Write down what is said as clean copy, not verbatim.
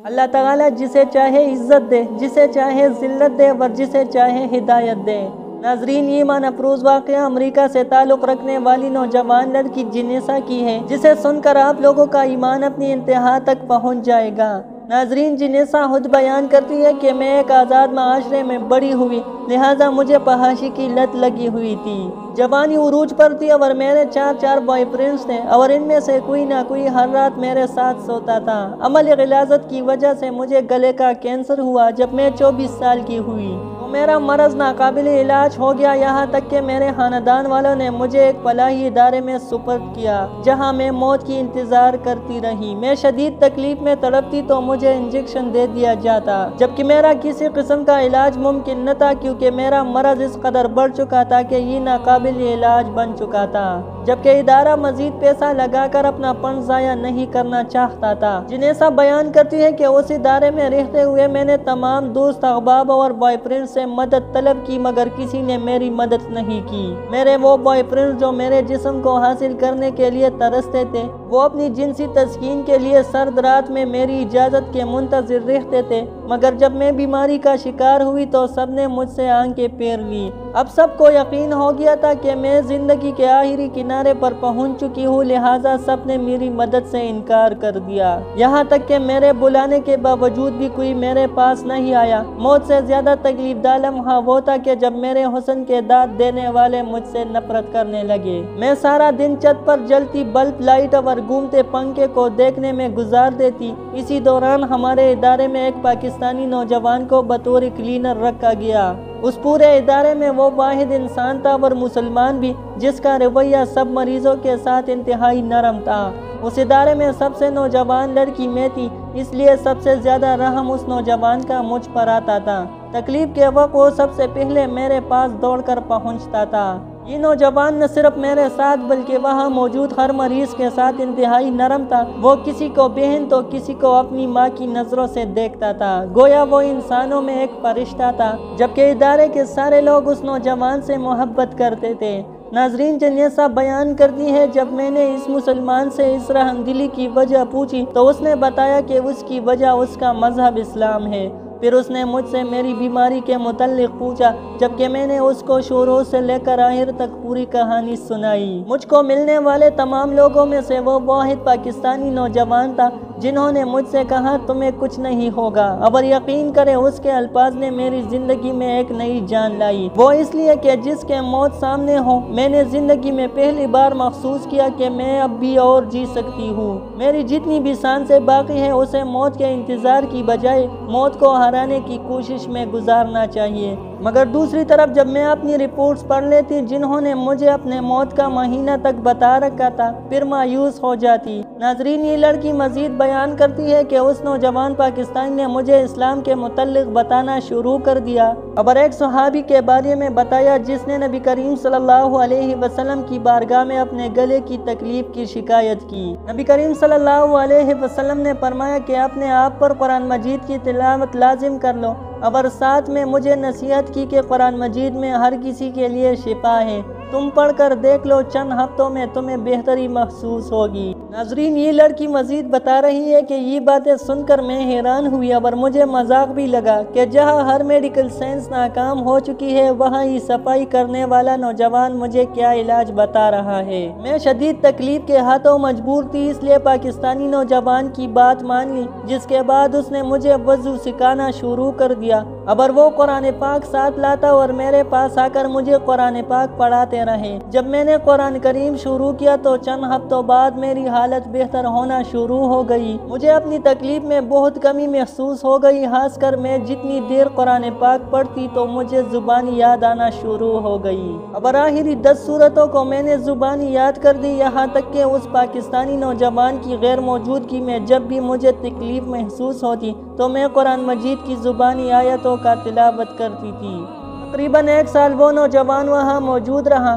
اللہ تعالیٰ جسے چاہے عزت دے، جسے چاہے ذلت دے اور جسے چاہے ہدایت دے۔ ناظرین، یہ ایمان افروز واقعہ امریکہ سے تعلق رکھنے والی نوجوان لڑکی جنیسا کی ہے، جسے سن کر آپ لوگوں کا ایمان اپنی انتہا تک پہنچ جائے گا۔ ناظرین، جنیسا خود بیان کرتی ہے کہ میں ایک آزاد معاشرے میں بڑی ہوئی، لہٰذا مجھے فحاشی کی لت لگی ہوئی تھی۔ جوانی عروج پر تھی اور میرے 4 بوائے فرینڈز تھے اور ان میں سے کوئی نہ کوئی ہر رات میرے ساتھ سوتا تھا۔ عمل غلاظت کی وجہ سے مجھے گلے کا کینسر ہوا جب میں 24 سال کی ہوئی۔ میرا مرض ناقابل علاج ہو گیا، یہاں تک کہ میرے خاندان والوں نے مجھے ایک فلاحی ادارے میں سپرد کیا جہاں میں موت کی انتظار کرتی رہی۔ میں شدید تکلیف میں تڑپتی تو مجھے انجیکشن دے دیا جاتا، جبکہ میرا کسی قسم کا علاج ممکن نہ تھا کیونکہ میرا مرض اس قدر بڑھ چکا تھا کہ یہ ناقابل علاج بن چکا تھا، جبکہ ادارہ مزید پیسہ لگا کر اپنا فنڈ ضائع نہیں کرنا چاہتا تھا۔ جنیسا بیان کرتی ہے کہ اس ادارے میں رہتے ہوئے میں نے تمام دوست احباب اور بوائے فرینڈ سے مدد طلب کی مگر کسی نے میری مدد نہیں کی۔ میرے وہ بوائے فرینڈ جو میرے جسم کو حاصل کرنے کے لیے ترستے تھے، وہ اپنی جنسی تسکین کے لیے سرد رات میں میری اجازت کے منتظر رہتے تھے، مگر جب میں بیماری کا شکار ہوئی تو سب نے مجھ سے آنکھیں پھیر لی۔ اب سب کو یقین ہو گیا تھا کہ میں زندگی کے آخری کنارے پر پہنچ چکی ہوں، لہٰذا سب نے میری مدد سے انکار کر دیا، یہاں تک کہ میرے بلانے کے باوجود بھی کوئی میرے پاس نہیں آیا۔ موت سے زیادہ تکلیف دہ لمحہ وہ تھا کہ جب میرے حسن کے داد دینے والے مجھ سے نفرت کرنے لگے۔ میں سارا دن چھت پر جلتی بلب لائٹ اور گھومتے پنکھے کو دیکھنے میں گزار دیتی۔ اسی دوران ہمارے ادارے میں ایک پاکستانی نوجوان کو بطور کلینر رکھا گیا۔ اس پورے ادارے میں وہ واحد انسان تھا اور مسلمان بھی جس کا رویہ سب مریضوں کے ساتھ انتہائی نرم تھا۔ اس ادارے میں سب سے نوجوان لڑکی میں تھی، اس لیے سب سے زیادہ رحم اس نوجوان کا مجھ پر آتا تھا۔ تکلیف کے وقت وہ سب سے پہلے میرے پاس دوڑ کر پہنچتا تھا۔ یہ نوجوان نہ صرف میرے ساتھ بلکہ وہاں موجود ہر مریض کے ساتھ انتہائی نرم تھا۔ وہ کسی کو بہن تو کسی کو اپنی ماں کی نظروں سے دیکھتا تھا، گویا وہ انسانوں میں ایک فرشتہ تھا، جبکہ ادارے کے سارے لوگ اس نوجوان سے محبت کرتے تھے۔ ناظرین، جنیسا بیان کرتی ہے جب میں نے اس مسلمان سے اس رحم دلی کی وجہ پوچھی تو اس نے بتایا کہ اس کی وجہ اس کا مذہب اسلام ہے۔ پھر اس نے مجھ سے میری بیماری کے متعلق پوچھا، جبکہ میں نے اس کو شروع سے لے کر آخر تک پوری کہانی سنائی۔ مجھ کو ملنے والے تمام لوگوں میں سے وہ واحد پاکستانی نوجوان تھا جنہوں نے مجھ سے کہا تمہیں کچھ نہیں ہوگا، اور یقین کریں اس کے الفاظ نے میری زندگی میں ایک نئی جان لائی۔ وہ اس لیے کہ جس کے موت سامنے ہو، میں نے زندگی میں پہلی بار محسوس کیا کہ میں اب بھی اور جی سکتی ہوں۔ میری جتنی بھی سانسیں باقی ہیں اسے موت کے انتظار کی بجائے موت کو ہرانے کی کوشش میں گزارنا چاہیے۔ مگر دوسری طرف جب میں اپنی رپورٹس پڑھ لیتی جنہوں نے مجھے اپنے موت کا مہینہ تک بتا رکھا تھا، پھر مایوس ہو جاتی۔ ناظرین، یہ لڑکی مزید بیان کرتی ہے کہ اس نوجوان پاکستانی نے مجھے اسلام کے متعلق بتانا شروع کر دیا اور ایک صحابی کے بارے میں بتایا جس نے نبی کریم صلی اللہ علیہ وسلم کی بارگاہ میں اپنے گلے کی تکلیف کی شکایت کی۔ نبی کریم صلی اللہ علیہ وسلم نے فرمایا کہ اپنے آپ پر قرآن مجید کی تلاوت لازم کر لو، اور ساتھ میں مجھے نصیحت کی کہ قرآن مجید میں ہر کسی کے لیے شفا ہے، تم پڑھ کر دیکھ لو، چند ہفتوں میں تمہیں بہتری محسوس ہوگی۔ ناظرین، یہ لڑکی مزید بتا رہی ہے کہ یہ باتیں سن کر میں حیران ہوئی اور مجھے مذاق بھی لگا کہ جہاں ہر میڈیکل سائنس ناکام ہو چکی ہے وہاں یہ صفائی کرنے والا نوجوان مجھے کیا علاج بتا رہا ہے۔ میں شدید تکلیف کے ہاتھوں مجبور تھی، اس لیے پاکستانی نوجوان کی بات مان لی، جس کے بعد اس نے مجھے وضو سکھانا شروع کر دیا، اور وہ قرآن پاک ساتھ لاتا اور میرے پاس آ کر مجھے قرآن پاک پڑھاتے رہے۔ جب میں نے قرآن کریم شروع کیا تو چند ہفتوں بعد میری حالت بہتر ہونا شروع ہو گئی۔ مجھے اپنی تکلیف میں بہت کمی محسوس ہو گئی، خاص کر میں جتنی دیر قرآن پاک پڑھتی تو مجھے زبانی یاد آنا شروع ہو گئی، اور آخری 10 سورتوں کو میں نے زبانی یاد کر دی، یہاں تک کہ اس پاکستانی نوجوان کی غیر موجودگی میں جب بھی مجھے تکلیف محسوس ہوتی تو میں قرآن مجید کی زبانی آیتوں کا تلاوت کرتی تھی۔ تقریباً 1 سال وہ نوجوان وہاں موجود رہا،